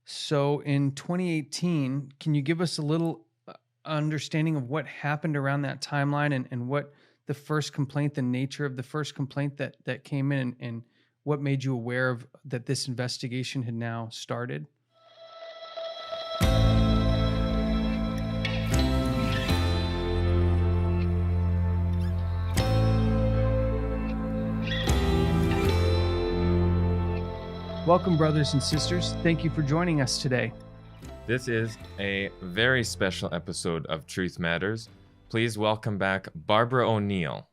So in 2018, can you give us a little understanding of what happened around that timeline and what the first complaint, the nature of the first complaint that came in and what made you aware of that this investigation had now started? Welcome, brothers and sisters. Thank you for joining us today. This is a very special episode of Truth Matters. Please welcome back Barbara ONeill.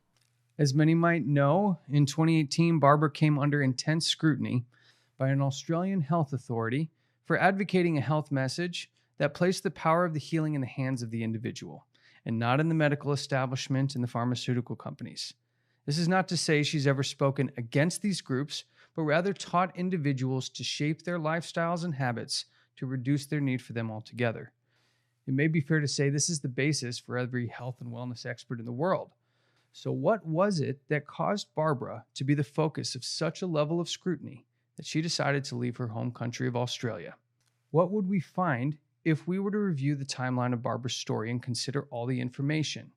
As many might know, in 2018, Barbara came under intense scrutiny by an Australian health authority for advocating a health message that placed the power of the healing in the hands of the individual and not in the medical establishment and the pharmaceutical companies. This is not to say she's ever spoken against these groups, but rather taught individuals to shape their lifestyles and habits to reduce their need for them altogether. It may be fair to say this is the basis for every health and wellness expert in the world. So what was it that caused Barbara to be the focus of such a level of scrutiny that she decided to leave her home country of Australia? What would we find if we were to review the timeline of Barbara's story and consider all the information?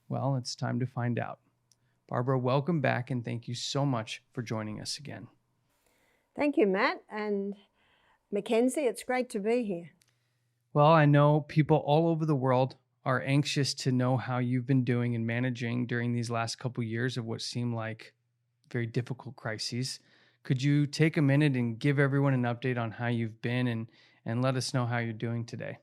Well, it's time to find out. Barbara, welcome back, and thank you so much for joining us again. Thank you, Matt and Mackenzie. It's great to be here. Well, I know people all over the world are anxious to know how you've been doing and managing during these last couple years of what seem like very difficult crises. Could you take a minute and give everyone an update on how you've been and let us know how you're doing today?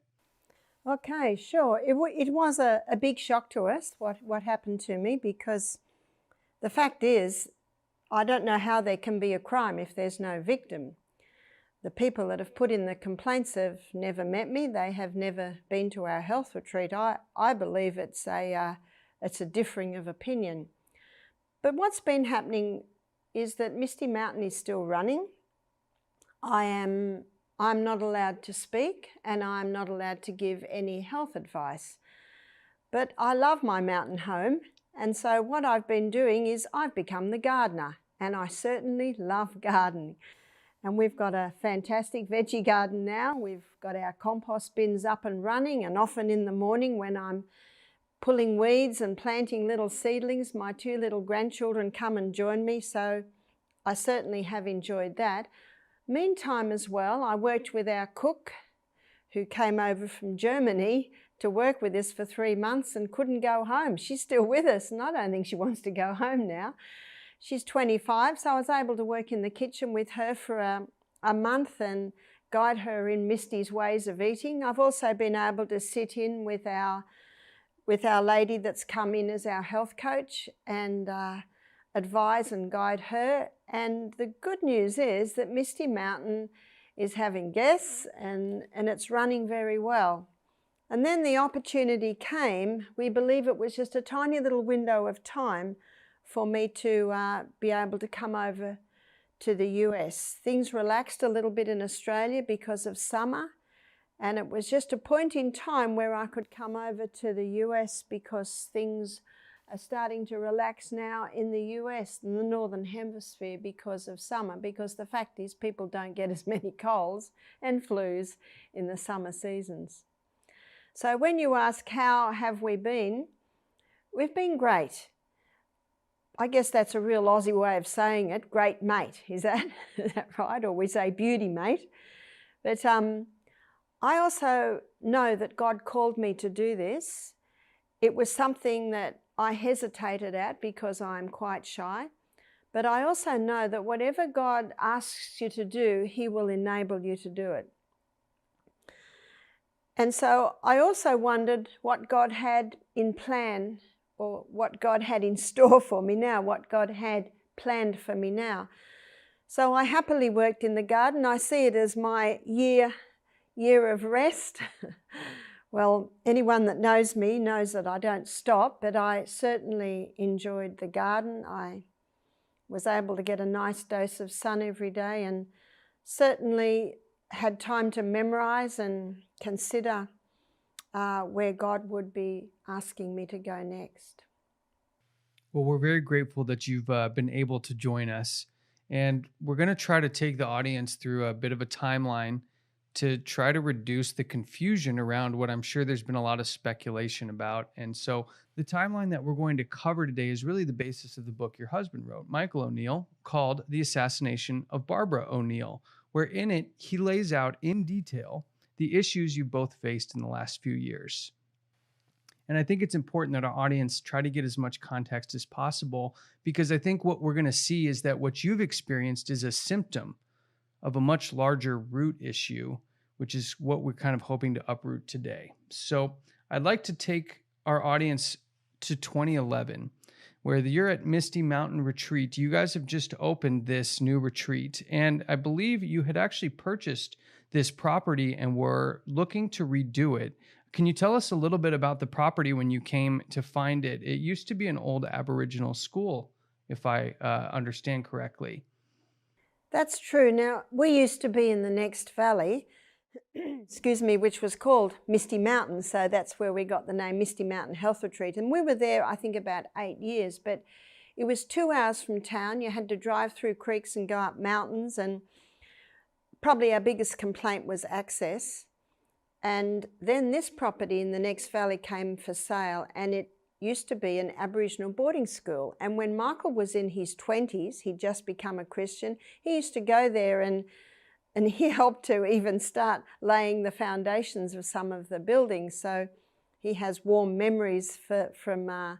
Okay, sure. It was a big shock to us, what happened to me, because the fact is, I don't know how there can be a crime if there's no victim. The people that have put in the complaints have never met me. They have never been to our health retreat. I believe it's a differing of opinion. But what's been happening is that Misty Mountain is still running. I'm not allowed to speak and I'm not allowed to give any health advice. But I love my mountain home, and so what I've been doing is I've become the gardener, and I certainly love gardening. And we've got a fantastic veggie garden now. We've got our compost bins up and running, and often in the morning when I'm pulling weeds and planting little seedlings, my two little grandchildren come and join me, so I certainly have enjoyed that. Meantime as well, I worked with our cook who came over from Germany to work with us for 3 months and couldn't go home. She's still with us, and I don't think she wants to go home now. She's 25, so I was able to work in the kitchen with her for a month and guide her in Misty's ways of eating. I've also been able to sit in with our lady that's come in as our health coach and advise and guide her. And the good news is that Misty Mountain is having guests and it's running very well. And then the opportunity came. We believe it was just a tiny little window of time for me to be able to come over to the US. Things relaxed a little bit in Australia because of summer, and it was just a point in time where I could come over to the US because things are starting to relax now in the US, in the Northern Hemisphere, because of summer, because the fact is people don't get as many colds and flus in the summer seasons. So when you ask how have we been, we've been great. I guess that's a real Aussie way of saying it, great mate, is that right? Or we say beauty mate. But I also know that God called me to do this. It was something that I hesitated at because I'm quite shy. But I also know that whatever God asks you to do, He will enable you to do it. And so I also wondered what God had in plan, or what God had in store for me now, what God had planned for me now. So I happily worked in the garden. I see it as my year of rest. Well, anyone that knows me knows that I don't stop, but I certainly enjoyed the garden. I was able to get a nice dose of sun every day and certainly had time to memorize and consider where God would be asking me to go next. Well, we're very grateful that you've been able to join us. And we're going to try to take the audience through a bit of a timeline to try to reduce the confusion around what I'm sure there's been a lot of speculation about. And so the timeline that we're going to cover today is really the basis of the book your husband wrote, Michael ONeill, called The Assassination of Barbara ONeill, where in it he lays out in detail the issues you both faced in the last few years. And I think it's important that our audience try to get as much context as possible, because I think what we're going to see is that what you've experienced is a symptom of a much larger root issue, which is what we're kind of hoping to uproot today. So I'd like to take our audience to 2011, where you're at Misty Mountain Retreat. You guys have just opened this new retreat, and I believe you had actually purchased this property and were looking to redo it. Can you tell us a little bit about the property when you came to find it? It used to be an old Aboriginal school, if I understand correctly. That's true. Now, we used to be in the next valley, excuse me, which was called Misty Mountain. So that's where we got the name Misty Mountain Health Retreat. And we were there, I think, about 8 years. But it was 2 hours from town. You had to drive through creeks and go up mountains. And probably our biggest complaint was access. And then this property in the next valley came for sale, and it used to be an Aboriginal boarding school. And when Michael was in his 20s, he'd just become a Christian, he used to go there and he helped to even start laying the foundations of some of the buildings. So he has warm memories from it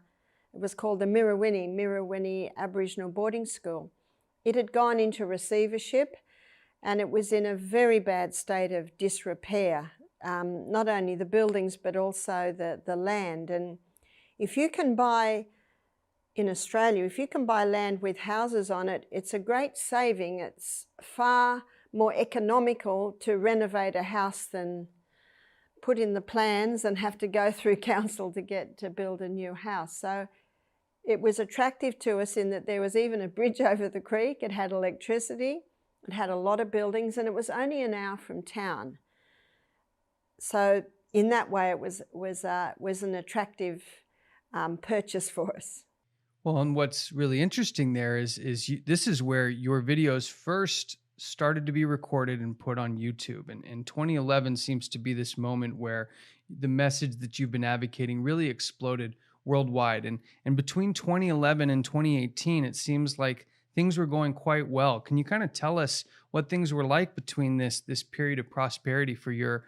was called the Mirrawinny Aboriginal Boarding School. It had gone into receivership, and it was in a very bad state of disrepair, not only the buildings but also the land. And if you can buy, in Australia, if you can buy land with houses on it, it's a great saving. It's far more economical to renovate a house than put in the plans and have to go through council to get to build a new house. So it was attractive to us in that there was even a bridge over the creek, it had electricity, it had a lot of buildings, and it was only an hour from town. So in that way, it was an attractive purchase for us. Well, and what's really interesting there is this is where your videos first started to be recorded and put on YouTube. And 2011 seems to be this moment where the message that you've been advocating really exploded worldwide. And between 2011 and 2018, it seems like things were going quite well. Can you kind of tell us what things were like between this period of prosperity for your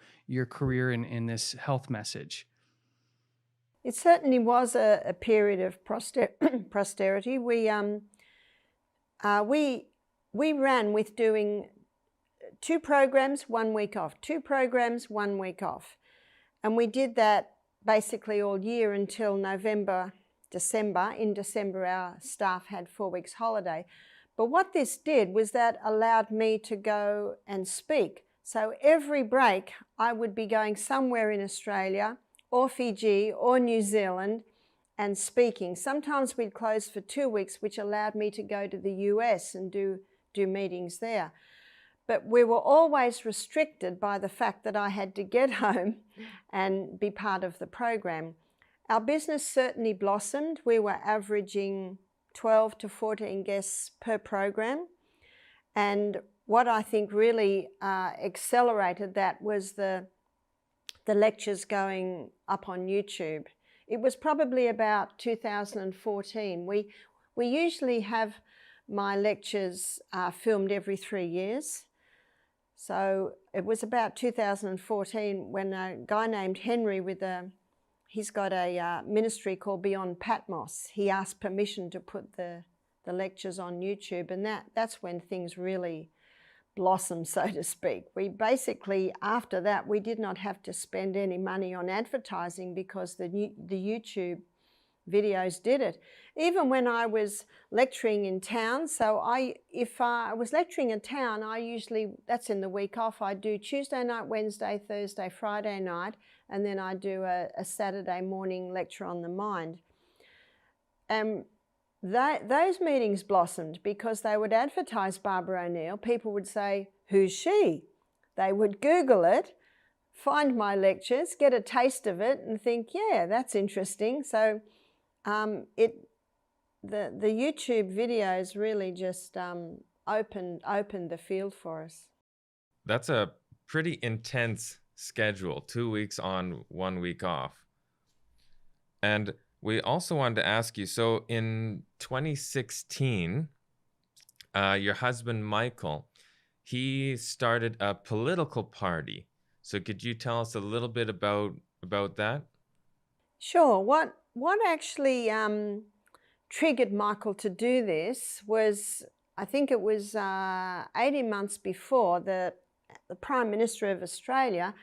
career in this health message? It certainly was a period of prosperity. We ran with doing 2 programs, 1 week off, 2 programs, 1 week off. And we did that basically all year until November, December. In December, our staff had 4 weeks holiday. But what this did was that allowed me to go and speak. So every break, I would be going somewhere in Australia or Fiji or New Zealand and speaking. Sometimes we'd close for 2 weeks, which allowed me to go to the US and do meetings there. But we were always restricted by the fact that I had to get home and be part of the program. Our business certainly blossomed. We were averaging 12 to 14 guests per program. And what I think really accelerated that was the lectures going up on YouTube. It was probably about 2014. We usually have my lectures filmed every 3 years. So it was about 2014 when a guy named Henry he's got a ministry called Beyond Patmos. He asked permission to put the lectures on YouTube, and that's when things really blossomed, so to speak. We basically, after that, we did not have to spend any money on advertising because the YouTube videos did it. Even when I was lecturing in town, so if I was lecturing in town, I usually, that's in the week off, I do Tuesday night, Wednesday, Thursday, Friday night, and then I do a Saturday morning lecture on the mind. Those meetings blossomed because they would advertise Barbara ONeill. People would say, "Who's she?" They would Google it, find my lectures, get a taste of it and think, yeah, that's interesting. So the YouTube videos really just opened the field for us. That's a pretty intense schedule, 2 weeks on, 1 week off. And we also wanted to ask you, so in 2016, your husband, Michael, he started a political party. So could you tell us a little bit about that? Sure. What actually triggered Michael to do this was, I think it was 18 months before, the Prime Minister of Australia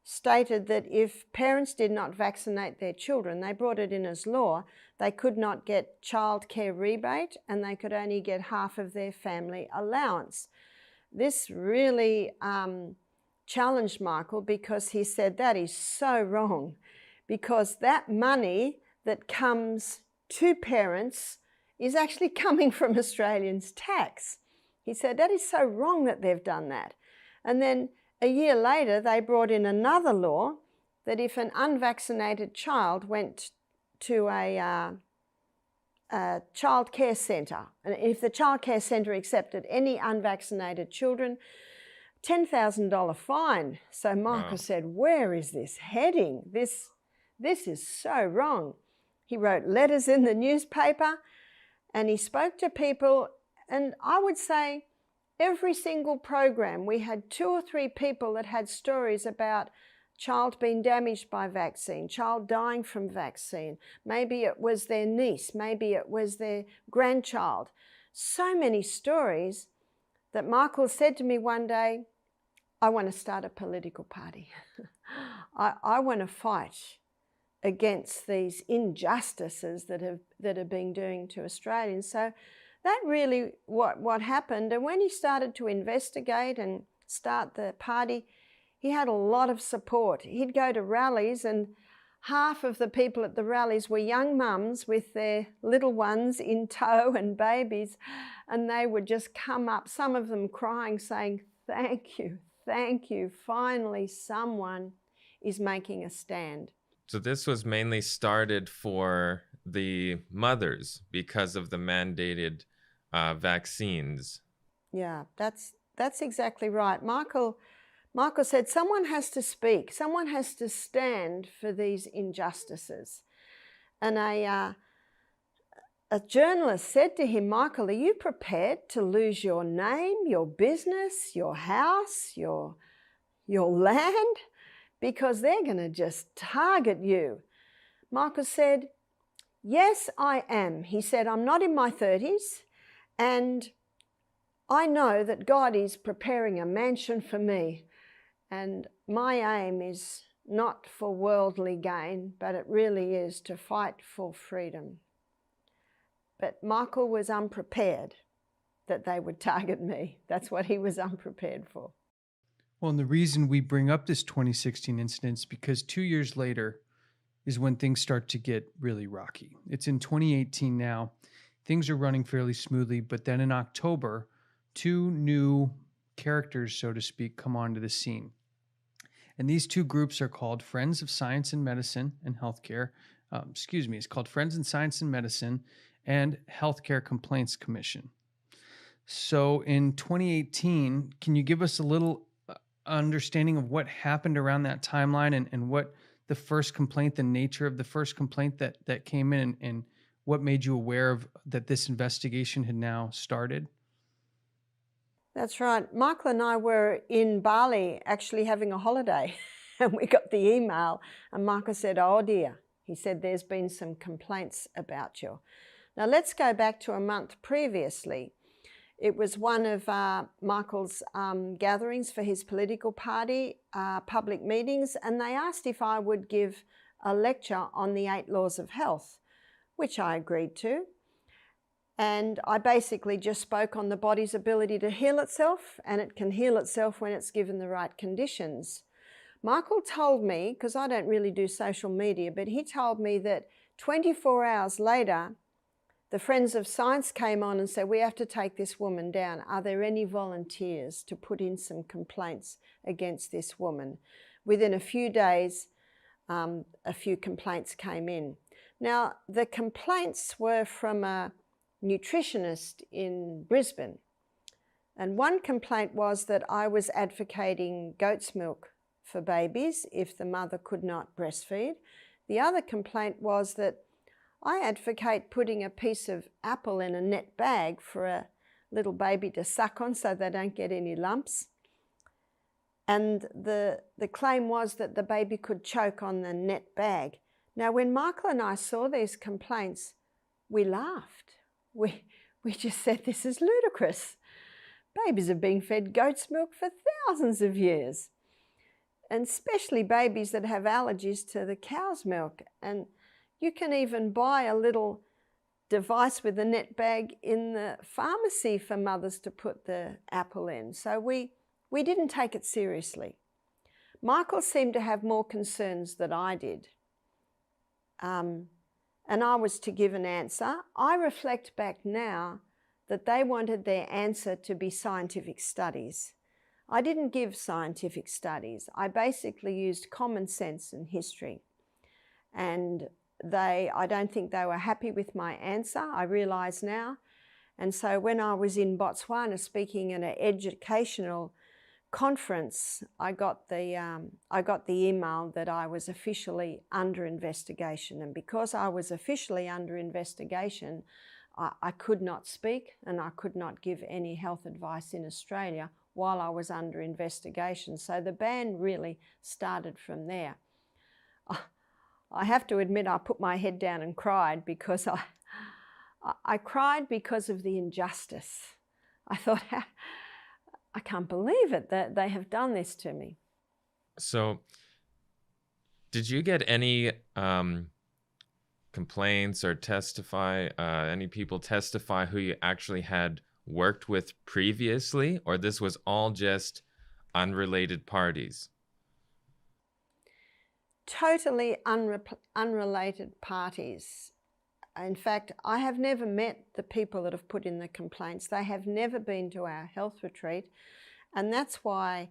stated that if parents did not vaccinate their children, they brought it in as law, they could not get childcare rebate and they could only get half of their family allowance. This really challenged Michael, because he said that is so wrong, because that money that comes to parents is actually coming from Australians' tax. He said that is so wrong that they've done that. And then a year later, they brought in another law that if an unvaccinated child went to a child care centre, and if the child care centre accepted any unvaccinated children, $10,000 fine. So Michael said, where is this heading? This is so wrong. He wrote letters in the newspaper and he spoke to people, and I would say every single program, we had 2 or 3 people that had stories about child being damaged by vaccine, child dying from vaccine. Maybe it was their niece, maybe it was their grandchild. So many stories that Michael said to me one day, I want to start a political party. I want to fight against these injustices that are being doing to Australians. So that really what happened. And when he started to investigate and start the party, he had a lot of support. He'd go to rallies and half of the people at the rallies were young mums with their little ones in tow and babies, and they would just come up, some of them crying, saying, thank you, finally someone is making a stand. So this was mainly started for the mothers because of the mandated vaccines. Yeah, that's exactly right. Michael said someone has to speak, someone has to stand for these injustices. And a journalist said to him, Michael, are you prepared to lose your name, your business, your house, your land? Because they're going to just target you. Michael said, yes, I am. He said, I'm not in my 30s, and I know that God is preparing a mansion for me. And my aim is not for worldly gain, but it really is to fight for freedom. But Michael was unprepared that they would target me. That's what he was unprepared for. Well, and the reason we bring up this 2016 incident is because 2 years later is when things start to get really rocky. It's in 2018 now. Things are running fairly smoothly, but then in October, 2 new characters, so to speak, come onto the scene. And these 2 groups are called Friends of Science and Medicine and Healthcare. It's called Friends in Science and Medicine and Healthcare Complaints Commission. So in 2018, can you give us a little understanding of what happened around that timeline and what the first complaint, the nature of the first complaint that came in, and what made you aware of that this investigation had now started? That's right. Michael and I were in Bali actually having a holiday and we got the email and Michael said, oh dear, he said, there's been some complaints about you. Now let's go back to a month previously. It was one of Michael's gatherings for his political party, public meetings, and they asked if I would give a lecture on the 8 laws of health, which I agreed to. And I basically just spoke on the body's ability to heal itself, and it can heal itself when it's given the right conditions. Michael told me, because I don't really do social media, but he told me that 24 hours later, the Friends of Science came on and said, we have to take this woman down. Are there any volunteers to put in some complaints against this woman? Within a few days, a few complaints came in. Now, the complaints were from a nutritionist in Brisbane. And one complaint was that I was advocating goat's milk for babies if the mother could not breastfeed. The other complaint was that I advocate putting a piece of apple in a net bag for a little baby to suck on so they don't get any lumps. And the claim was that the baby could choke on the net bag. Now, when Michael and I saw these complaints, we laughed. We just said, this is ludicrous. Babies have been fed goat's milk for thousands of years, and especially babies that have allergies to the cow's milk. And you can even buy a little device with a net bag in the pharmacy for mothers to put the apple in. So we didn't take it seriously. Michael seemed to have more concerns than I did. And I was to give an answer. I reflect back now that they wanted their answer to be scientific studies. I didn't give scientific studies. I basically used common sense and history. And I don't think they were happy with my answer, I realise now. And so when I was in Botswana speaking at an educational conference, I got the email that I was officially under investigation. And because I was officially under investigation, I could not speak and I could not give any health advice in Australia while I was under investigation. So the ban really started from there. I have to admit I put my head down and cried because I cried because of the injustice. I thought, I can't believe it that they have done this to me. So did you get any complaints or any people testify who you actually had worked with previously, or this was all just unrelated parties? Totally unrelated parties. In fact, I have never met the people that have put in the complaints. They have never been to our health retreat. And that's why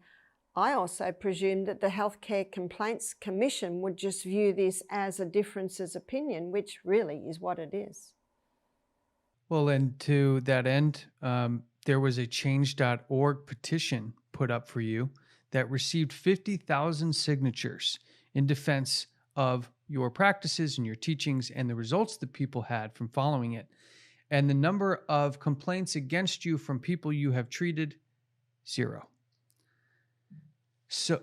I also presumed that the Healthcare Complaints Commission would just view this as a differences opinion, which really is what it is. Well, and to that end, there was a change.org petition put up for you that received 50,000 signatures in defense of your practices and your teachings and the results that people had from following it. And the number of complaints against you from people you have treated, 0. So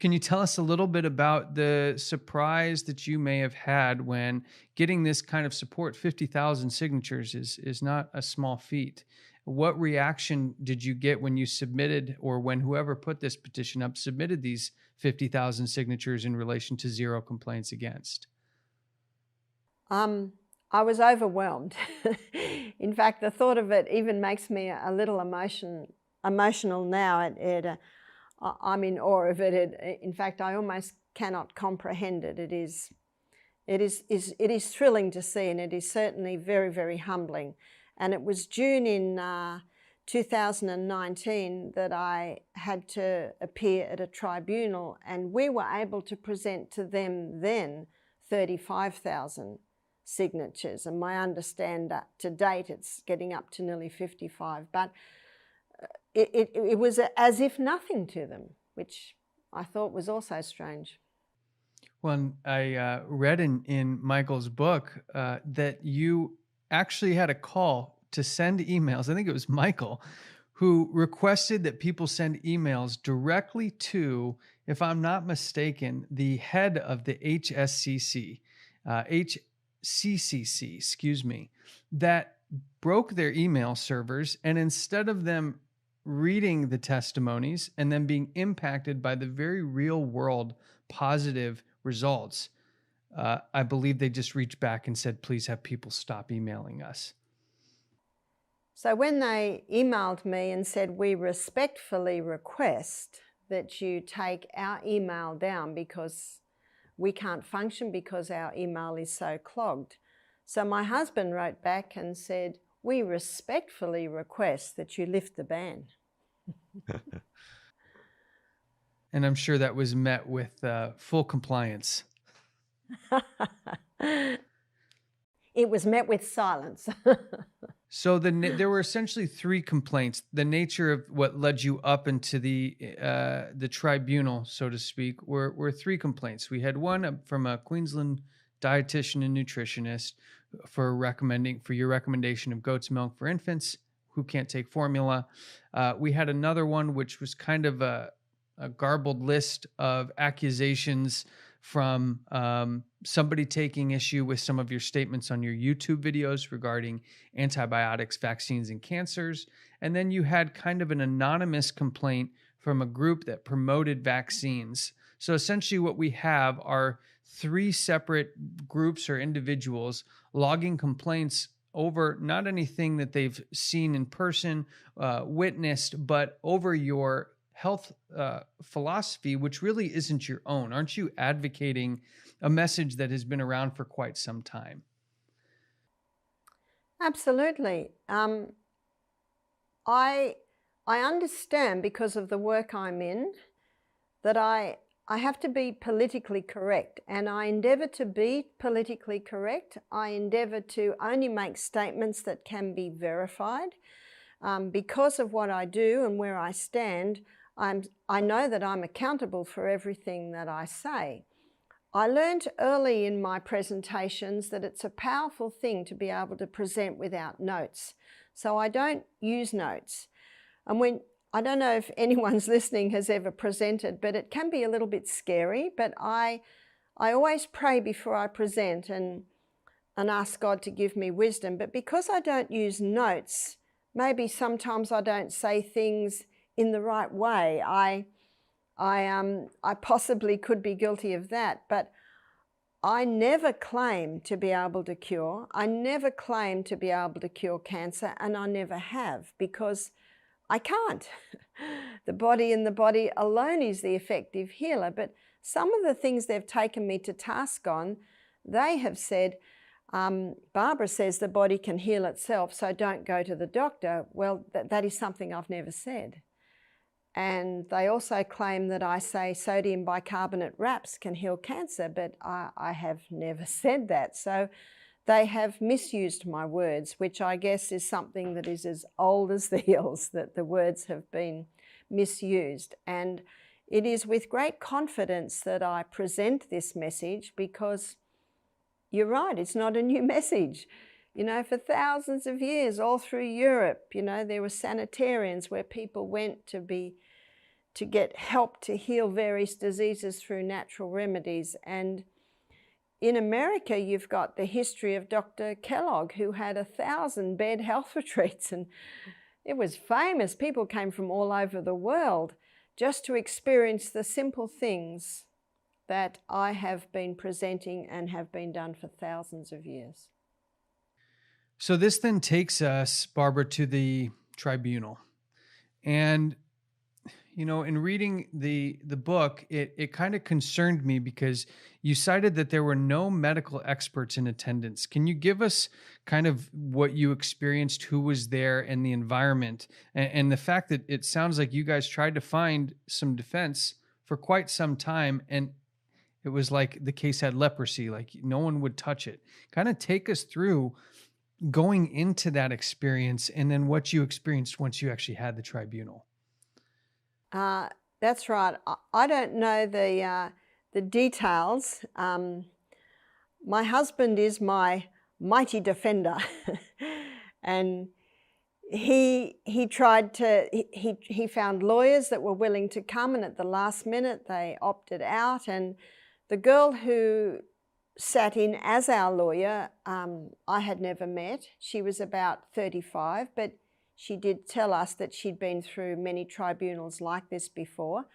can you tell us a little bit about the surprise that you may have had when getting this kind of support? 50,000 signatures is not a small feat. What reaction did you get when you submitted, or when whoever put this petition up submitted these 50,000 signatures in relation to 0 complaints against? I was overwhelmed. In fact, the thought of it even makes me a little emotional now. I'm in awe of it. In fact, I almost cannot comprehend it. It is thrilling to see, and it is certainly very, very humbling. And it was June in 2019 that I had to appear at a tribunal, and we were able to present to them then 35,000 signatures. And my understand that to date it's getting up to nearly 55. But it was as if nothing to them, which I thought was also strange. Well, I read in Michael's book that you actually had a call to send emails. I think it was Michael who requested that people send emails directly to, if I'm not mistaken, the head of the HCCC, that broke their email servers. And instead of them reading the testimonies and then being impacted by the very real world positive results, I believe they just reached back and said, please have people stop emailing us. So when they emailed me and said, we respectfully request that you take our email down because we can't function because our email is so clogged. So my husband wrote back and said, we respectfully request that you lift the ban. And I'm sure that was met with full compliance. It was met with silence. So there were essentially three complaints. The nature of what led you up into the tribunal, so to speak, were three complaints. We had one from a Queensland dietitian and nutritionist for your recommendation of goat's milk for infants who can't take formula. We had another one which was kind of a garbled list of accusations from somebody taking issue with some of your statements on your YouTube videos regarding antibiotics, vaccines, and cancers. And then you had kind of an anonymous complaint from a group that promoted vaccines. So essentially what we have are three separate groups or individuals logging complaints over not anything that they've seen in person, witnessed, but over your health philosophy, which really isn't your own. Aren't you advocating a message that has been around for quite some time? Absolutely. I understand, because of the work I'm in, that I have to be politically correct, and I endeavour to be politically correct. I endeavour to only make statements that can be verified. Because of what I do and where I stand, I know that I'm accountable for everything that I say. I learned early in my presentations that it's a powerful thing to be able to present without notes. So I don't use notes. And I don't know if anyone's listening has ever presented, but it can be a little bit scary. But I always pray before I present and ask God to give me wisdom. But because I don't use notes, maybe sometimes I don't say things in the right way. I possibly could be guilty of that, but I never claim to be able to cure. I never claim to be able to cure cancer, and I never have, because I can't. The body alone is the effective healer. But some of the things they've taken me to task on, they have said, Barbara says the body can heal itself, so don't go to the doctor. Well, that is something I've never said. And they also claim that I say sodium bicarbonate wraps can heal cancer, but I have never said that. So they have misused my words, which I guess is something that is as old as the hills, that the words have been misused. And it is with great confidence that I present this message, because you're right, it's not a new message. You know, for thousands of years, all through Europe, you know, there were sanitarians where people went to get help to heal various diseases through natural remedies. And in America, you've got the history of Dr. Kellogg, who had 1,000-bed health retreats, and it was famous. People came from all over the world just to experience the simple things that I have been presenting and have been done for thousands of years. So this then takes us, Barbara, to the tribunal. And, you know, in reading the book, it kind of concerned me, because you cited that there were no medical experts in attendance. Can you give us kind of what you experienced, who was there, and the environment, and the fact that it sounds like you guys tried to find some defense for quite some time, and it was like the case had leprosy, like no one would touch it. Kind of take us through going into that experience, and then what you experienced once you actually had the tribunal. That's right. I don't know the details. My husband is my mighty defender, and he found lawyers that were willing to come, and at the last minute they opted out. And the girl who sat in as our lawyer, I had never met. She was about 35, but she did tell us that she'd been through many tribunals like this before.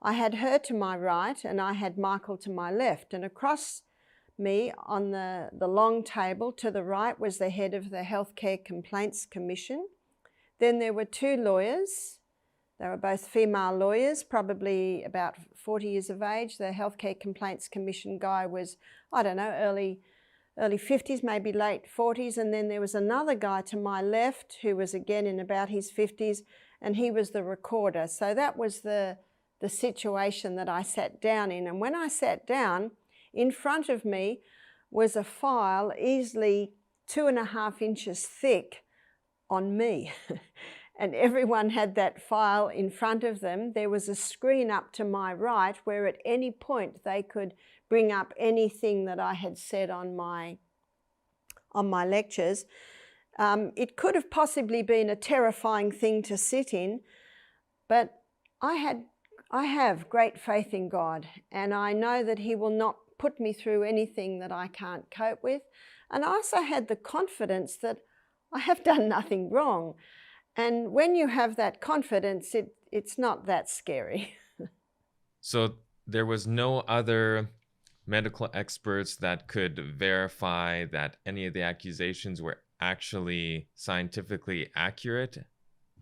I had her to my right, and I had Michael to my left. And across me on the long table to the right was the head of the Healthcare Complaints Commission. Then there were two lawyers. They were both female lawyers, probably about 40 years of age. The Healthcare Complaints Commission guy was, I don't know, early 50s, maybe late 40s. And then there was another guy to my left who was again in about his 50s, and he was the recorder. So that was the situation that I sat down in. And when I sat down, in front of me was a file easily 2.5 inches thick on me. And everyone had that file in front of them. There was a screen up to my right where at any point they could bring up anything that I had said on my lectures. It could have possibly been a terrifying thing to sit in, but I have great faith in God, and I know that He will not put me through anything that I can't cope with. And I also had the confidence that I have done nothing wrong. And when you have that confidence, it's not that scary. So there was no other medical experts that could verify that any of the accusations were actually scientifically accurate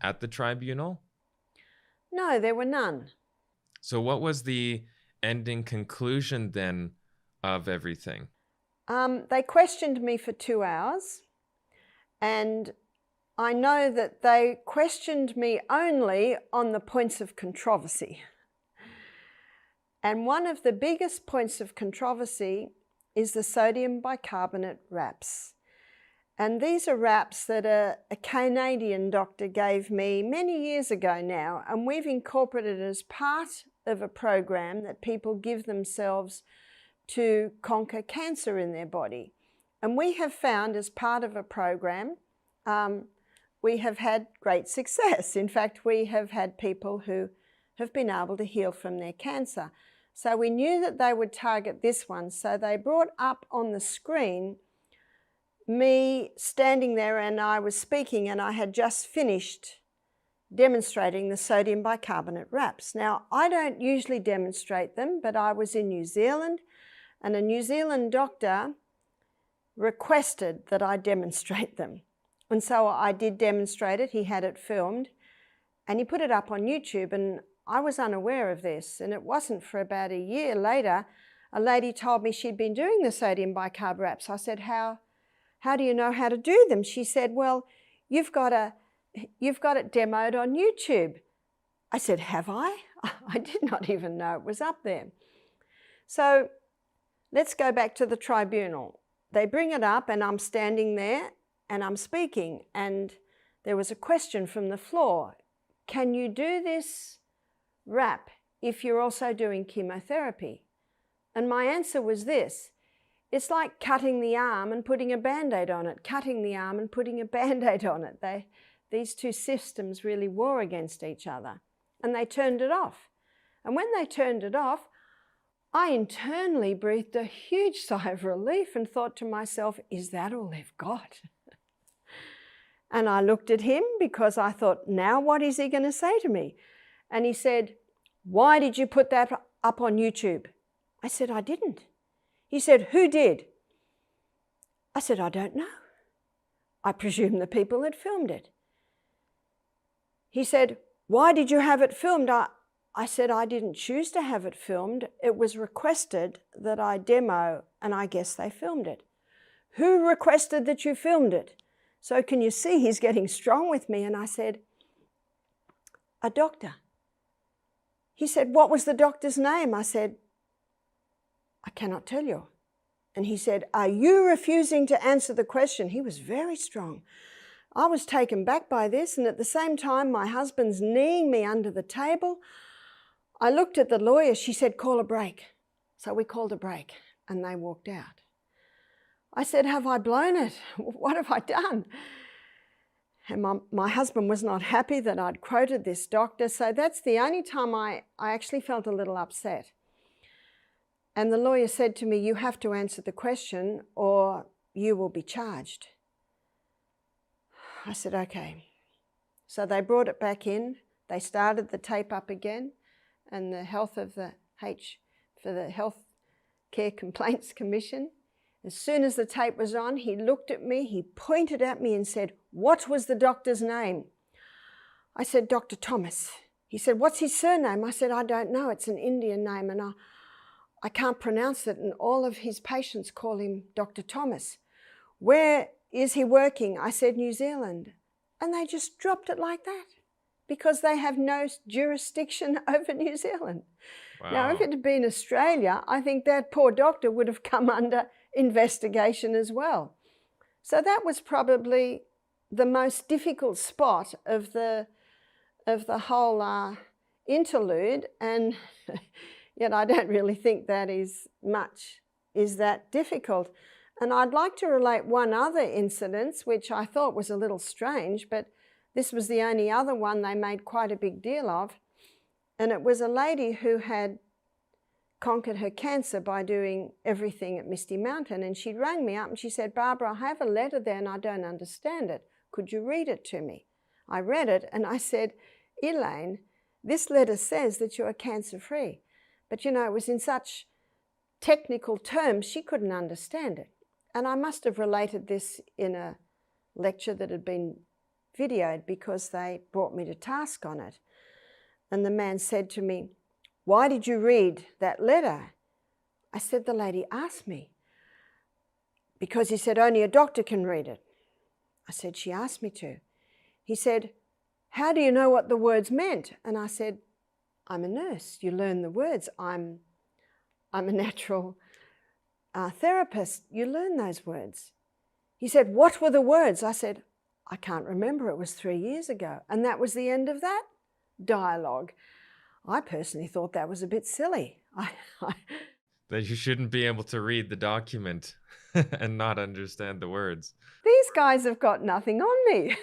at the tribunal? No, there were none. So what was the ending conclusion then of everything? They questioned me for 2 hours, and I know that they questioned me only on the points of controversy. And one of the biggest points of controversy is the sodium bicarbonate wraps. And these are wraps that a Canadian doctor gave me many years ago now, and we've incorporated it as part of a program that people give themselves to conquer cancer in their body. And we have found, as part of a program, we have had great success. In fact, we have had people who have been able to heal from their cancer. So we knew that they would target this one. So they brought up on the screen me standing there, and I was speaking, and I had just finished demonstrating the sodium bicarbonate wraps. Now, I don't usually demonstrate them, but I was in New Zealand, and a New Zealand doctor requested that I demonstrate them. And so I did demonstrate it. He had it filmed, and he put it up on YouTube, and I was unaware of this. And it wasn't for about a year later, a lady told me she'd been doing the sodium bicarb wraps. I said, how do you know how to do them? She said, well, you've got it demoed on YouTube. I said, have I? I did not even know it was up there. So let's go back to the tribunal. They bring it up, and I'm standing there and I'm speaking, and there was a question from the floor. Can you do this wrap if you're also doing chemotherapy? And my answer was this: it's like cutting the arm and putting a Band-Aid on it, cutting the arm and putting a Band-Aid on it. These two systems really war against each other, and they turned it off. And when they turned it off, I internally breathed a huge sigh of relief and thought to myself, is that all they've got? And I looked at him because I thought, now what is he going to say to me? And he said, why did you put that up on YouTube? I said, I didn't. He said, who did? I said, I don't know. I presume the people had filmed it. He said, why did you have it filmed? I said, I didn't choose to have it filmed. It was requested that I demo, and I guess they filmed it. Who requested that you filmed it? So can you see he's getting strong with me? And I said, a doctor. He said, what was the doctor's name? I said, I cannot tell you. And he said, are you refusing to answer the question? He was very strong. I was taken back by this, and at the same time, my husband's kneeing me under the table. I looked at the lawyer. She said, call a break. So we called a break, and they walked out. I said, have I blown it? What have I done? And my husband was not happy that I'd quoted this doctor, so that's the only time I actually felt a little upset. And the lawyer said to me, you have to answer the question or you will be charged. I said, okay. So they brought it back in. They started the tape up again, and the Health Care Complaints Commission, as soon as the tape was on, he looked at me, he pointed at me and said, what was the doctor's name? I said, Dr. Thomas. He said, what's his surname? I said, I don't know. It's an Indian name, and I can't pronounce it, and all of his patients call him Dr. Thomas. Where is he working? I said, New Zealand. And they just dropped it like that because they have no jurisdiction over New Zealand. Wow. Now, if it had been Australia, I think that poor doctor would have come under investigation as well. So that was probably the most difficult spot of the whole interlude, and yet I don't really think that is that difficult. And I'd like to relate one other incident, which I thought was a little strange, but this was the only other one they made quite a big deal of. And it was a lady who had conquered her cancer by doing everything at Misty Mountain. And she rang me up and she said, "Barbara, I have a letter there and I don't understand it. Could you read it to me?" I read it and I said, "Elaine, this letter says that you are cancer-free." But you know, it was in such technical terms, she couldn't understand it. And I must have related this in a lecture that had been videoed because they brought me to task on it. And the man said to me, "Why did you read that letter?" I said, "The lady asked me." Because he said, "Only a doctor can read it." I said, "She asked me to." He said, "How do you know what the words meant?" And I said, "I'm a nurse. You learn the words. I'm a natural therapist. You learn those words." He said, "What were the words?" I said, "I can't remember. It was 3 years ago." And that was the end of that dialogue. I personally thought that was a bit silly. That you shouldn't be able to read the document and not understand the words. These guys have got nothing on me,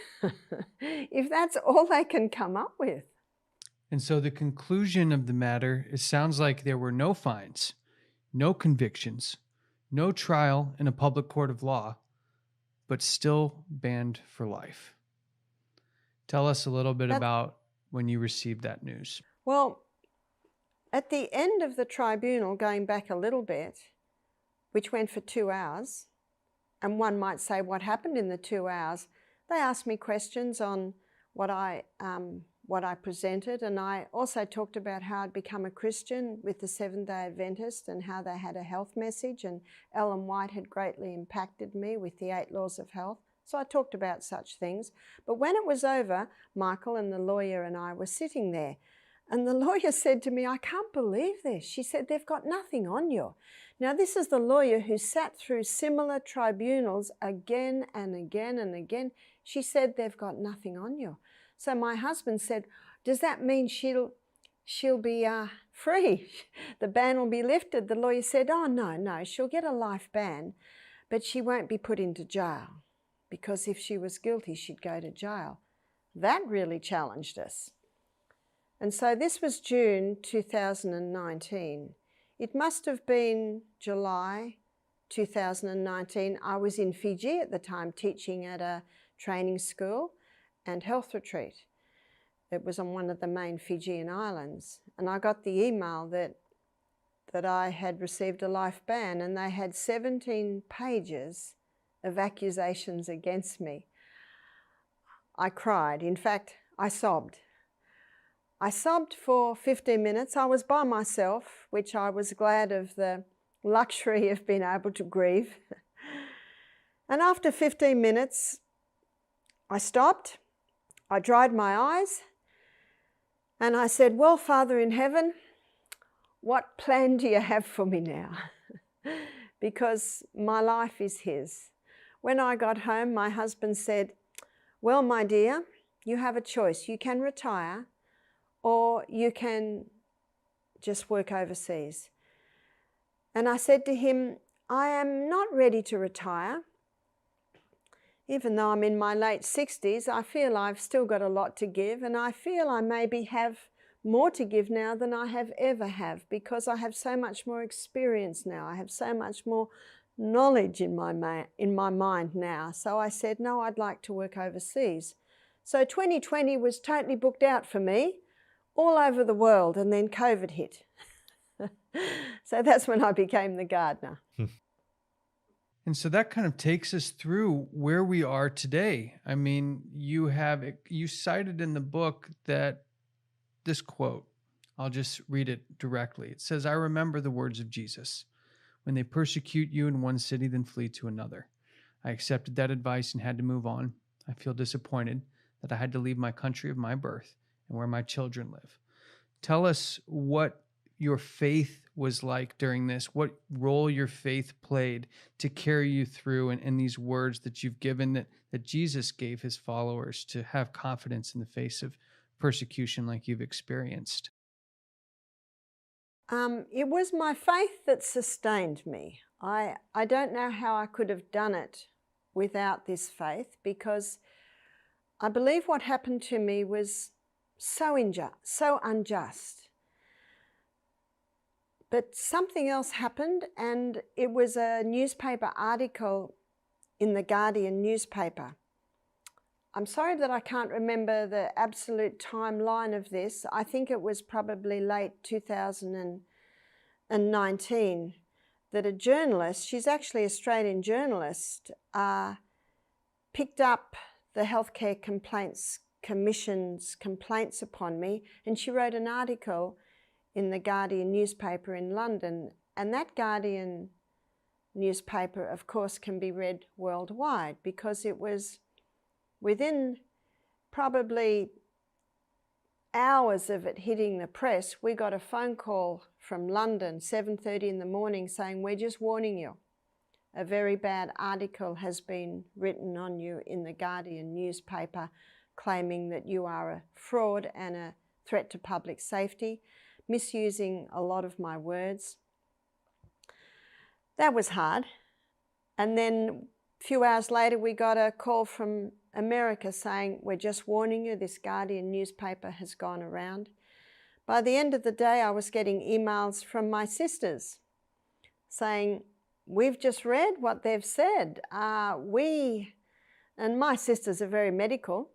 if that's all they can come up with. And so the conclusion of the matter, it sounds like there were no fines, no convictions, no trial in a public court of law, but still banned for life. Tell us a little bit about when you received that news. Well, at the end of the tribunal, going back a little bit, which went for 2 hours, and one might say, what happened in the 2 hours? They asked me questions on what I presented, and I also talked about how I'd become a Christian with the Seventh-day Adventist and how they had a health message, and Ellen White had greatly impacted me with the 8 laws of health. So I talked about such things. But when it was over, Michael and the lawyer and I were sitting there, and the lawyer said to me, "I can't believe this." She said, "They've got nothing on you." Now, this is the lawyer who sat through similar tribunals again and again and again. She said, "They've got nothing on you." So my husband said, "Does that mean she'll be free? The ban will be lifted?" The lawyer said, "Oh, no, she'll get a life ban, but she won't be put into jail, because if she was guilty, she'd go to jail." That really challenged us. And so this was June 2019. It must have been July 2019. I was in Fiji at the time teaching at a training school and health retreat. It was on one of the main Fijian islands. And I got the email that I had received a life ban, and they had 17 pages of accusations against me. I cried. In fact, I sobbed. I sobbed for 15 minutes. I was by myself, which I was glad of the luxury of being able to grieve. And after 15 minutes, I stopped. I dried my eyes and I said, "Well, Father in heaven, what plan do you have for me now?" Because my life is his. When I got home, my husband said, "Well, my dear, you have a choice. You can retire or you can just work overseas." And I said to him, "I am not ready to retire. Even though I'm in my late 60s, I feel I've still got a lot to give, and I feel I maybe have more to give now than I have ever have, because I have so much more experience now. I have so much more knowledge in my mind now." So I said, "No, I'd like to work overseas." So 2020 was totally booked out for me, all over the world, and then COVID hit. So that's when I became the gardener. And so that kind of takes us through where we are today. I mean, you cited in the book that this quote, I'll just read it directly. It says, "I remember the words of Jesus. When they persecute you in one city, then flee to another. I accepted that advice and had to move on. I feel disappointed that I had to leave my country of my birth and where my children live." Tell us what your faith was like during this, what role your faith played to carry you through, and these words that you've given that Jesus gave his followers to have confidence in the face of persecution like you've experienced. It was my faith that sustained me. I don't know how I could have done it without this faith, because I believe what happened to me was so unjust. But something else happened, and it was a newspaper article in the Guardian newspaper. I'm sorry that I can't remember the absolute timeline of this. I think it was probably late 2019 that a journalist, she's actually an Australian journalist, picked up the Healthcare Complaints Commission's complaints upon me, and she wrote an article in the Guardian newspaper in London. And that Guardian newspaper, of course, can be read worldwide, because it was within probably hours of it hitting the press, we got a phone call from London, 7:30 in the morning, saying, "We're just warning you. A very bad article has been written on you in the Guardian newspaper, claiming that you are a fraud and a threat to public safety," misusing a lot of my words. That was hard. And then a few hours later, we got a call from America saying, "We're just warning you, this Guardian newspaper has gone around." By the end of the day, I was getting emails from my sisters saying, "We've just read what they've said. And my sisters are very medical.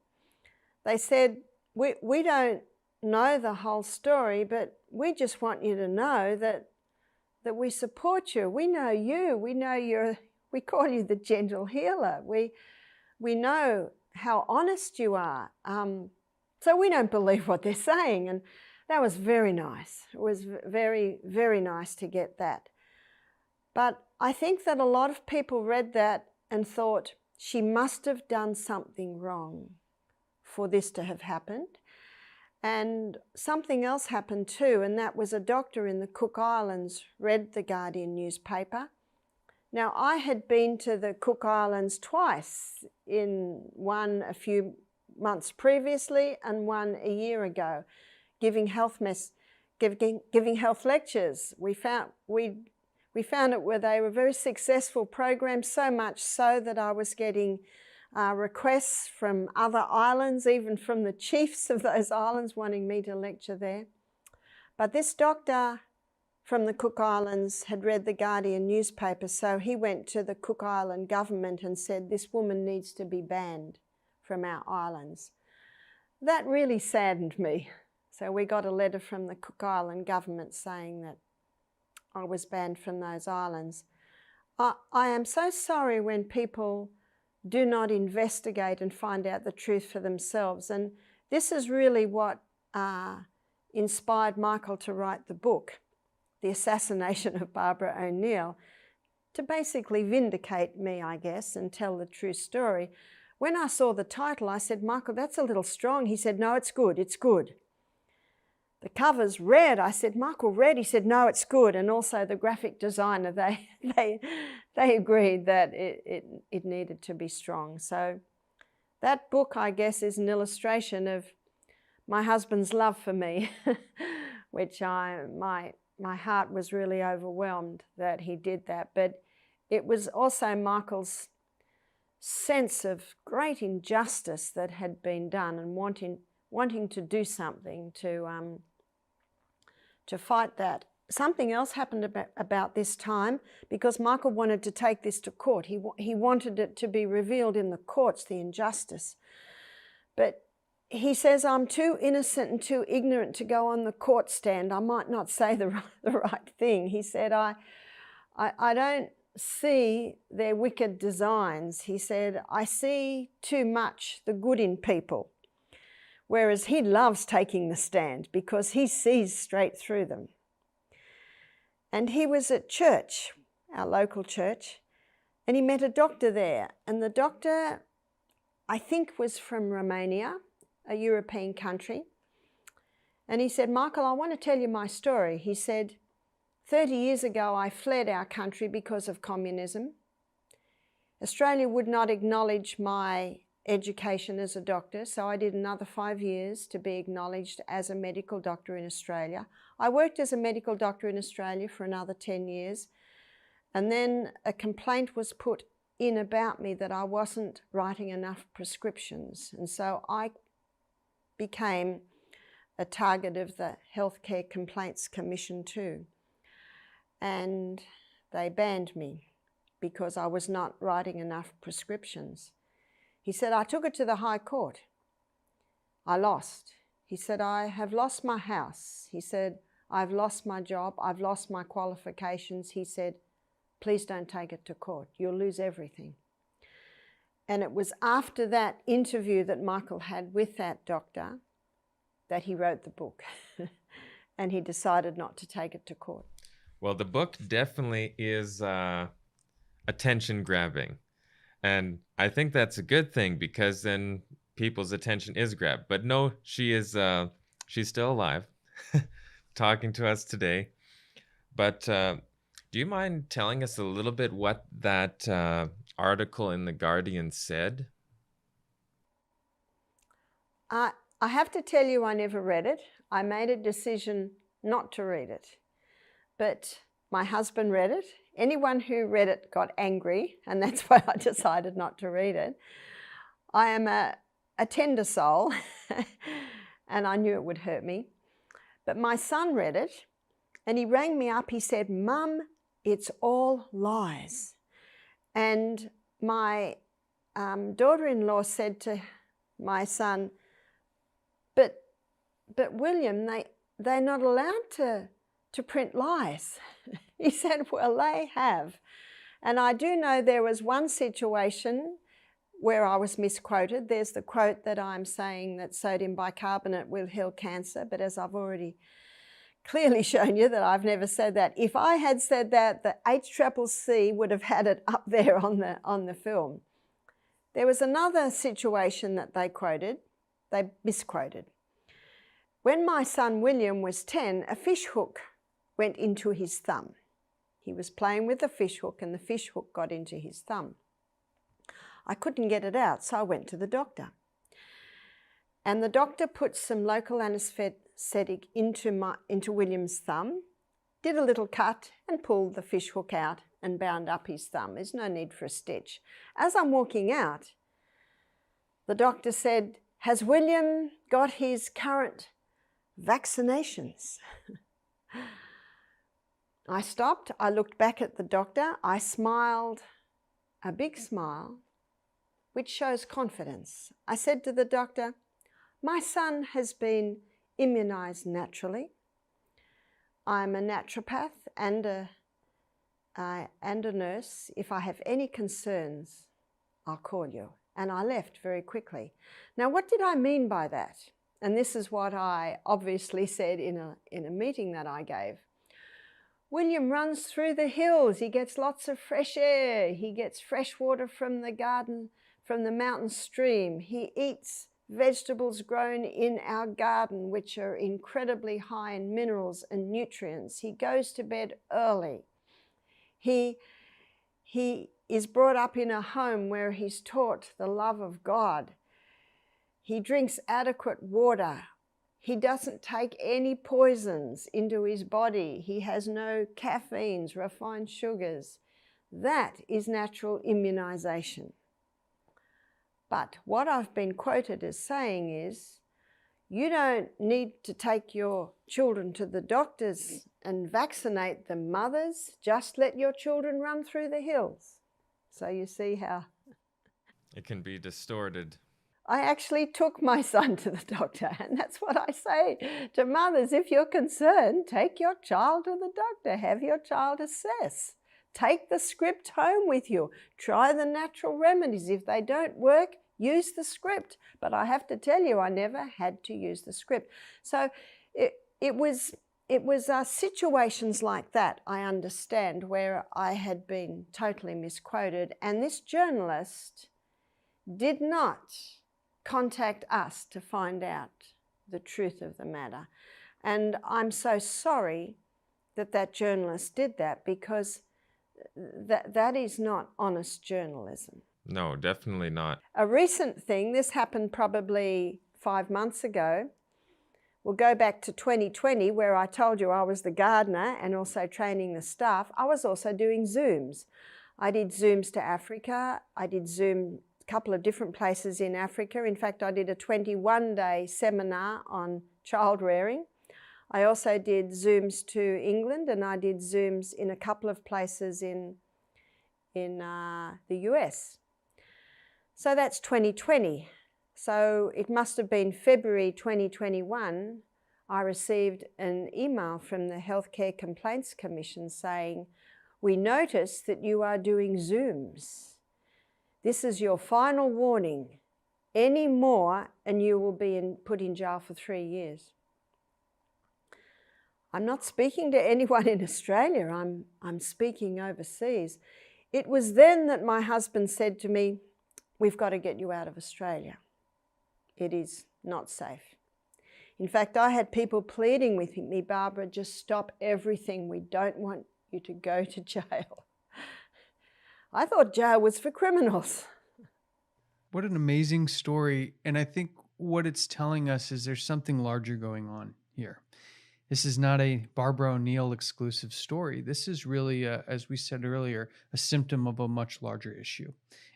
They said, we don't know the whole story, but we just want you to know that we support you. We know you. We know we call you the gentle healer. We know how honest you are. So we don't believe what they're saying." And that was very nice. It was very, very nice to get that. But I think that a lot of people read that and thought, she must have done something wrong for this to have happened. And something else happened too, and that was a doctor in the Cook Islands read the Guardian newspaper. Now, I had been to the Cook Islands twice, one a few months previously and one a year ago, giving health lectures. We found it where they were very successful programs, so much so that I was getting requests from other islands, even from the chiefs of those islands, wanting me to lecture there. But this doctor from the Cook Islands had read the Guardian newspaper, so he went to the Cook Island government and said, "This woman needs to be banned from our islands." That really saddened me. So we got a letter from the Cook Island government saying that I was banned from those islands. I am so sorry when people do not investigate and find out the truth for themselves. And this is really what inspired Michael to write the book, The Assassination of Barbara ONeill, to basically vindicate me, I guess, and tell the true story. When I saw the title, I said, "Michael, that's a little strong." He said, "No, it's good, it's good." The cover's red. I said, "Michael, red?" He said, "No, it's good." And also the graphic designer, they agreed that it needed to be strong. So that book, I guess, is an illustration of my husband's love for me, which my heart was really overwhelmed that he did that. But it was also Michael's sense of great injustice that had been done, and wanting to do something to fight that. Something else happened about this time, because Michael wanted to take this to court. He wanted it to be revealed in the courts, the injustice. But he says, "I'm too innocent and too ignorant to go on the court stand. I might not say the right thing." He said, I don't see their wicked designs. He said, "I see too much the good in people." Whereas he loves taking the stand because he sees straight through them. And he was at church, our local church, and he met a doctor there. And the doctor, I think, was from Romania, a European country. And he said, Michael, I want to tell you my story. He said, 30 years ago, I fled our country because of communism. Australia would not acknowledge my education as a doctor, so I did another 5 years to be acknowledged as a medical doctor in Australia. I worked as a medical doctor in Australia for another 10 years, and then a complaint was put in about me that I wasn't writing enough prescriptions, and so I became a target of the Healthcare Complaints Commission too, and they banned me because I was not writing enough prescriptions. He said, I took it to the High Court. I lost. He said, I have lost my house. He said, I've lost my job. I've lost my qualifications. He said, please don't take it to court. You'll lose everything. And it was after that interview that Michael had with that doctor that he wrote the book. And he decided not to take it to court. Well, the book definitely is attention grabbing. And I think that's a good thing, because then people's attention is grabbed. But no, she's still alive, talking to us today. But do you mind telling us a little bit what that article in The Guardian said? I have to tell you, I never read it. I made a decision not to read it. But my husband read it. Anyone who read it got angry, and that's why I decided not to read it. I am a tender soul, and I knew it would hurt me. But my son read it, and he rang me up. He said, Mum, it's all lies. And my daughter-in-law said to my son, but William, they're not allowed to print lies. He said, well, they have. And I do know there was one situation where I was misquoted. There's the quote that I'm saying that sodium bicarbonate will heal cancer, but as I've already clearly shown you that I've never said that. If I had said that, the HCCC would have had it up there on the film. There was another situation that they misquoted. When my son William was 10, a fish hook went into his thumb. He was playing with the fish hook, and the fish hook got into his thumb. I couldn't get it out, so I went to the doctor. And the doctor put some local anaesthetic into William's thumb, did a little cut and pulled the fish hook out and bound up his thumb. There's no need for a stitch. As I'm walking out, the doctor said, has William got his current vaccinations? I stopped, I looked back at the doctor, I smiled, a big smile, which shows confidence. I said to the doctor, my son has been immunised naturally. I'm a naturopath and a nurse. If I have any concerns, I'll call you. And I left very quickly. Now, what did I mean by that? And this is what I obviously said in a meeting that I gave. William runs through the hills. He gets lots of fresh air. He gets fresh water from the garden, from the mountain stream. He eats vegetables grown in our garden, which are incredibly high in minerals and nutrients. He goes to bed early. He is brought up in a home where he's taught the love of God. He drinks adequate water. He doesn't take any poisons into his body. He has no caffeines, refined sugars. That is natural immunisation. But what I've been quoted as saying is, you don't need to take your children to the doctors and vaccinate the mothers. Just let your children run through the hills. So you see how it can be distorted. I actually took my son to the doctor, and that's what I say to mothers. If you're concerned, take your child to the doctor. Have your child assess. Take the script home with you. Try the natural remedies. If they don't work, use the script. But I have to tell you, I never had to use the script. So it was situations like that, I understand, where I had been totally misquoted. And this journalist did not contact us to find out the truth of the matter. And I'm so sorry that that journalist did that, because that is not honest journalism. No, definitely not. A recent thing, this happened probably 5 months ago. We'll go back to 2020, where I told you I was the gardener and also training the staff. I was also doing Zooms. I did Zooms to Africa. I did Zoom a couple of different places in Africa. In fact, I did a 21-day seminar on child rearing. I also did Zooms to England, and I did Zooms in a couple of places in the US. So that's 2020. So it must have been February 2021, I received an email from the Healthcare Complaints Commission saying, "We notice that you are doing Zooms. This is your final warning. Any more and you will be put in jail for 3 years." I'm not speaking to anyone in Australia, I'm speaking overseas. It was then that my husband said to me, "We've got to get you out of Australia. It is not safe." In fact, I had people pleading with me, "Barbara, just stop everything. We don't want you to go to jail." I thought jail was for criminals. What an amazing story. And I think what it's telling us is there's something larger going on here. This is not a Barbara ONeill exclusive story. This is really, as we said earlier, a symptom of a much larger issue.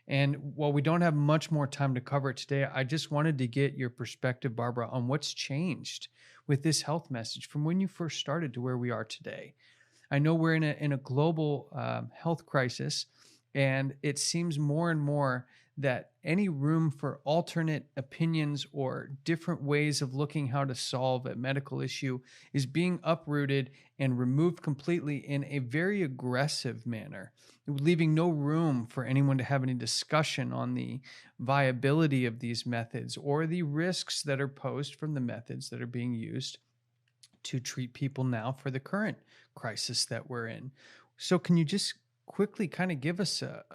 And while we don't have much more time to cover it today, I just wanted to get your perspective, Barbara, on what's changed with this health message from when you first started to where we are today. I know we're in a global health crisis, and it seems more and more that any room for alternate opinions or different ways of looking how to solve a medical issue is being uprooted and removed completely in a very aggressive manner, leaving no room for anyone to have any discussion on the viability of these methods or the risks that are posed from the methods that are being used to treat people now for the current crisis that we're in. So can you just quickly kind of give us a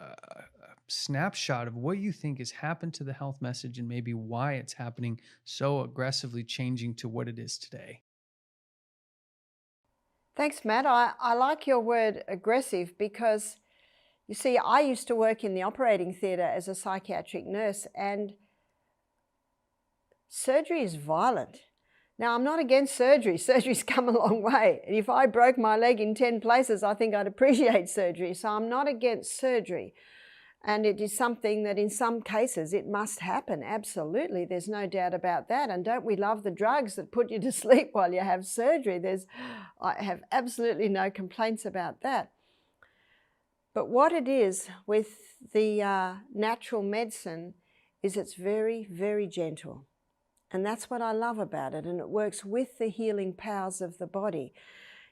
snapshot of what you think has happened to the health message and maybe why it's happening so aggressively changing to what it is today? Thanks, Matt. I like your word aggressive, because you see, I used to work in the operating theatre as a psychiatric nurse, and surgery is violent. Now, I'm not against surgery. Surgery's come a long way. And if I broke my leg in 10 places, I think I'd appreciate surgery. So I'm not against surgery. And it is something that in some cases it must happen. Absolutely. There's no doubt about that. And don't we love the drugs that put you to sleep while you have surgery? I have absolutely no complaints about that. But what it is with the natural medicine is it's very, very gentle. And that's what I love about it. And it works with the healing powers of the body.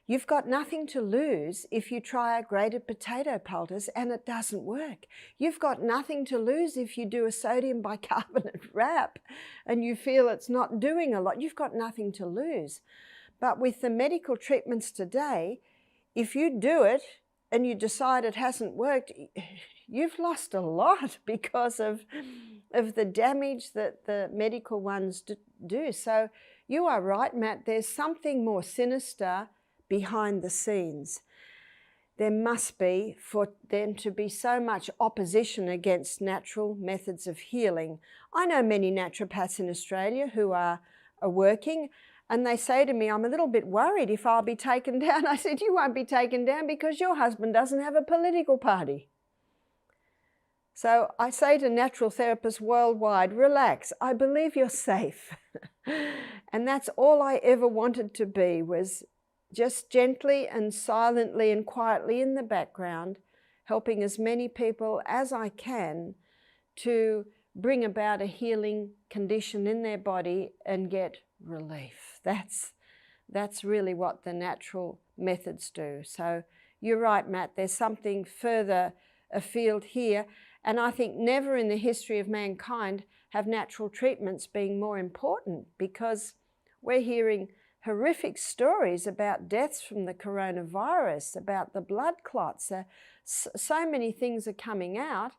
You've got nothing to lose if you try a grated potato poultice and it doesn't work. You've got nothing to lose if you do a sodium bicarbonate wrap and you feel it's not doing a lot. You've got nothing to lose. But with the medical treatments today, if you do it and you decide it hasn't worked, you've lost a lot because of the damage that the medical ones do. So you are right, Matt. There's something more sinister behind the scenes. There must be, for them to be so much opposition against natural methods of healing. I know many naturopaths in Australia who are working, and they say to me, "I'm a little bit worried if I'll be taken down." I said, "You won't be taken down because your husband doesn't have a political party." So I say to natural therapists worldwide, relax, I believe you're safe. And that's all I ever wanted to be, was just gently and silently and quietly in the background, helping as many people as I can to bring about a healing condition in their body and get relief. That's really what the natural methods do. So you're right, Matt, there's something further afield here. And I think never in the history of mankind have natural treatments been more important, because we're hearing horrific stories about deaths from the coronavirus, about the blood clots. So many things are coming out,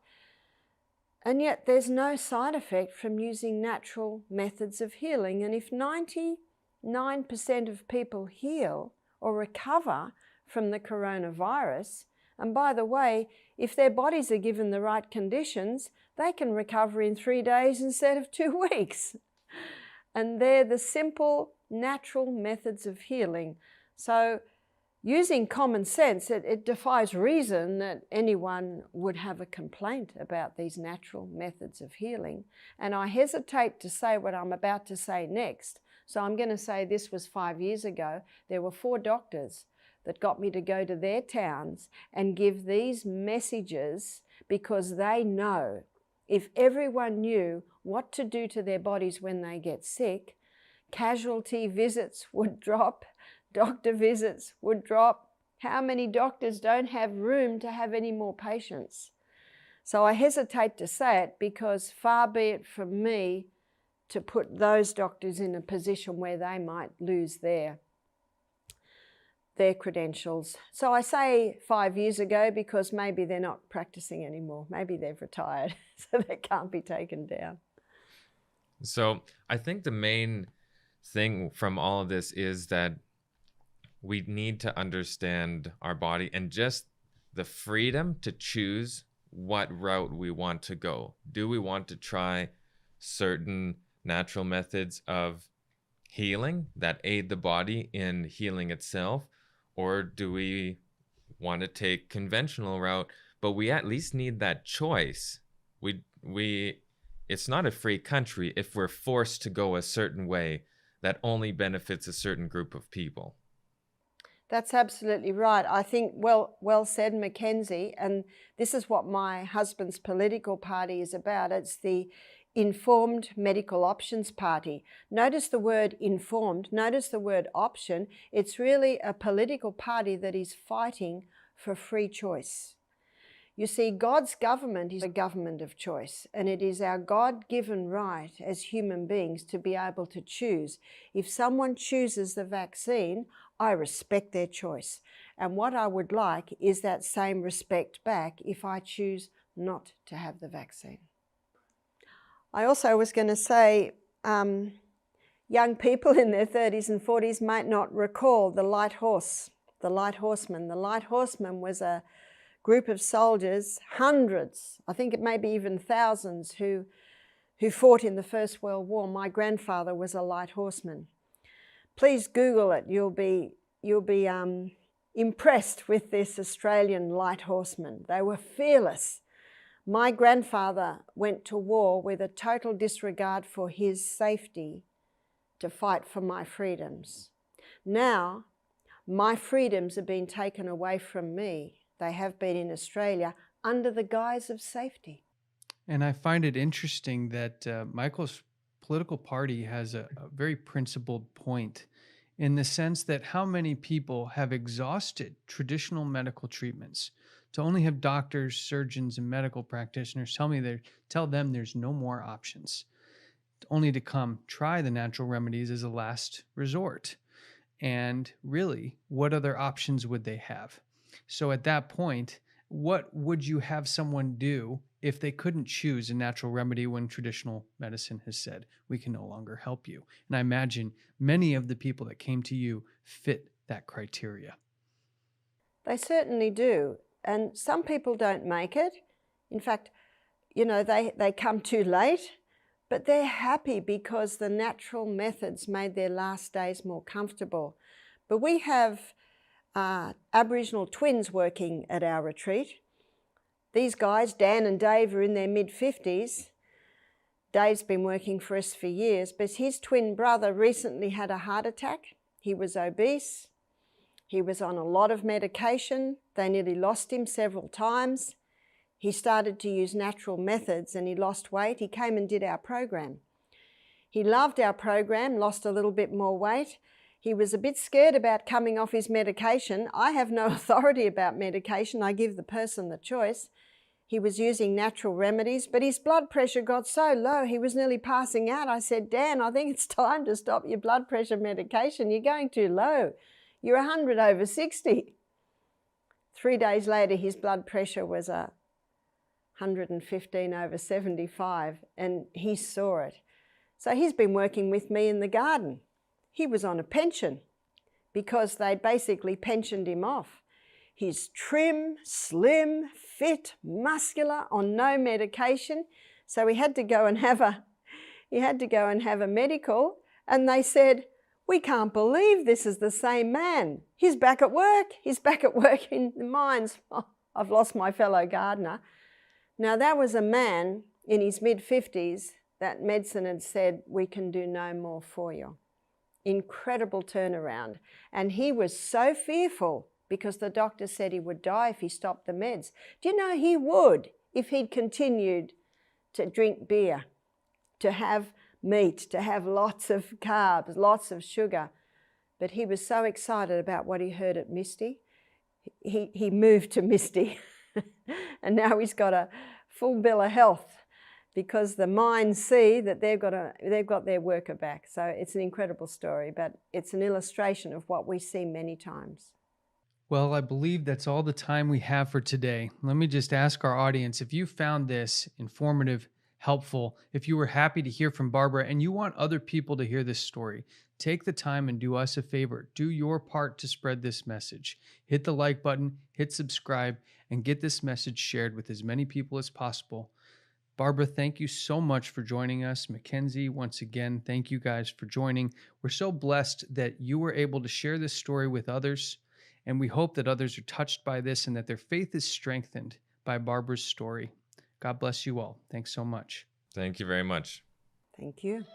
and yet there's no side effect from using natural methods of healing. And if 90 9% of people heal or recover from the coronavirus. And by the way, if their bodies are given the right conditions, they can recover in 3 days instead of 2 weeks. And they're the simple, natural methods of healing. So using common sense, it defies reason that anyone would have a complaint about these natural methods of healing. And I hesitate to say what I'm about to say next. So I'm going to say this was 5 years ago. There were 4 doctors that got me to go to their towns and give these messages, because they know if everyone knew what to do to their bodies when they get sick, casualty visits would drop, doctor visits would drop. How many doctors don't have room to have any more patients? So I hesitate to say it, because far be it from me to put those doctors in a position where they might lose their credentials. So I say 5 years ago because maybe they're not practicing anymore. Maybe they've retired, so they can't be taken down. So I think the main thing from all of this is that we need to understand our body and just the freedom to choose what route we want to go. Do we want to try certain natural methods of healing that aid the body in healing itself? Or do we want to take conventional route, but we at least need that choice? It's not a free country if we're forced to go a certain way that only benefits a certain group of people. That's absolutely right. I think, well said, Mackenzie, and this is what my husband's political party is about. It's the Informed Medical Options Party. Notice the word informed, notice the word option. It's really a political party that is fighting for free choice. You see, God's government is a government of choice, and it is our God-given right as human beings to be able to choose. If someone chooses the vaccine, I respect their choice. And what I would like is that same respect back if I choose not to have the vaccine. I also was going to say, young people in their 30s and 40s might not recall the Light Horseman. The Light Horseman was a group of soldiers, hundreds, I think it may be even thousands, who fought in the First World War. My grandfather was a Light Horseman. Please Google it. You'll be impressed with this Australian Light Horseman. They were fearless. My grandfather went to war with a total disregard for his safety to fight for my freedoms. Now, my freedoms have been taken away from me. They have been in Australia under the guise of safety. And I find it interesting that Michael's political party has a very principled point, in the sense that how many people have exhausted traditional medical treatments to only have doctors, surgeons, and medical practitioners tell them there's no more options, only to come try the natural remedies as a last resort. And really, what other options would they have? So at that point, what would you have someone do if they couldn't choose a natural remedy when traditional medicine has said, we can no longer help you? And I imagine many of the people that came to you fit that criteria. They certainly do. And some people don't make it. In fact, you know, they come too late, but they're happy because the natural methods made their last days more comfortable. But we have Aboriginal twins working at our retreat. These guys, Dan and Dave, are in their mid-50s. Dave's been working for us for years, but his twin brother recently had a heart attack. He was obese. He was on a lot of medication. They nearly lost him several times. He started to use natural methods and he lost weight. He came and did our program. He loved our program, lost a little bit more weight. He was a bit scared about coming off his medication. I have no authority about medication. I give the person the choice. He was using natural remedies, but his blood pressure got so low he was nearly passing out. I said, Dan, I think it's time to stop your blood pressure medication. You're going too low. You're 100 over 60. 3 days later, his blood pressure was 115 over 75, and he saw it. So he's been working with me in the garden. he was on a pension because they'd basically pensioned him off. He's trim, slim, fit, muscular, on no medication. So he had to go and have a medical, and they said, "We can't believe this is the same man. He's back at work. He's back at work in the mines." Oh, I've lost my fellow gardener. Now that was a man in his mid-50s that medicine had said, "We can do no more for you." Incredible turnaround. And he was so fearful because the doctor said he would die if he stopped the meds. Do you know he would if he'd continued to drink beer, to have meat, to have lots of carbs, lots of sugar. But he was so excited about what he heard at Misty. He moved to Misty and now he's got a full bill of health because the mines see that they've got their worker back. So it's an incredible story, but it's an illustration of what we see many times. Well, I believe that's all the time we have for today. Let me just ask our audience, if you found this informative, helpful, if you were happy to hear from Barbara and you want other people to hear this story, take the time and do us a favor. Do your part to spread this message. Hit the like button, hit subscribe, and get this message shared with as many people as possible. Barbara, thank you so much for joining us. Mackenzie, once again, thank you guys for joining. We're so blessed that you were able to share this story with others, and we hope that others are touched by this and that their faith is strengthened by Barbara's story. God bless you all. Thanks so much. Thank you very much. Thank you.